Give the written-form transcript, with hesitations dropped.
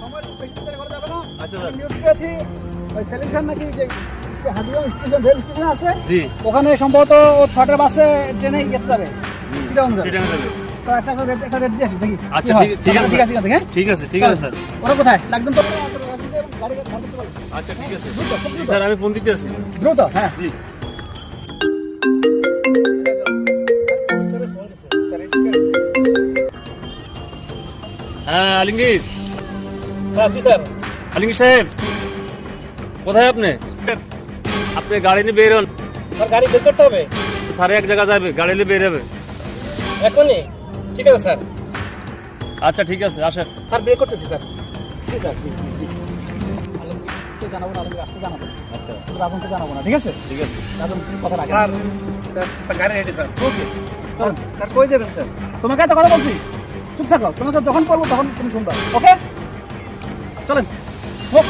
সময় বেশি দেরি করা যাবে না। আচ্ছা স্যার। নিউজ পেয়েছি ওই সেলিম খান নাকি যে হাজিগঞ্জ স্টেশন রেল স্টেশন আছে জি ওখানে সম্ভবত ও 6টার বাসে ট্রেনে যেতে যাবে চিটাগাং যাবে। চিটাগাং যাবে। তো একটা রেট দিয়ে আসি দেখি আচ্ছা, কি হয়। ঠিক আছে, ঠিক আছে হ্যাঁ ঠিক আছে ঠিক আছে স্যার। ওরা কোথায় লাগবেন তো গাড়ি আচ্ছা ঠিক আছে দ্রুত, খুব দ্রুত। স্যার, আমি ফোন দিতে আছি। দ্রুত হ্যাঁ জি হ্যাঁ আলমগীর, স্যার জি স্যার আলমগীর সাহেব কোথায় আপনি? আপনি গাড়ি নিয়ে বের হন। স্যার গাড়ি বের করতে হবে সারে এক জায়গা যাবে, গাড়ি নিয়ে বের হবে। এখনই ঠিক আছে স্যার আচ্ছা ঠিক আছে, আসেন। স্যার বের করতেছি স্যার জি স্যার জি আলমগীরকে জানাবো না, আলমগীর আসতে জানাবো আচ্ছা রাজনকে জানাবো না ঠিক আছে ঠিক আছে। রাজন কথা রাখেন স্যার স্যার গাড়ি রেডি স্যার। ওকে চলুন স্যার কই যাবেন স্যার? তোমাকে এত কথা বলছি চুপ থাকো তোমাকে যখন বলবো তখন তুমি শুনবা ওকে চলেন হোক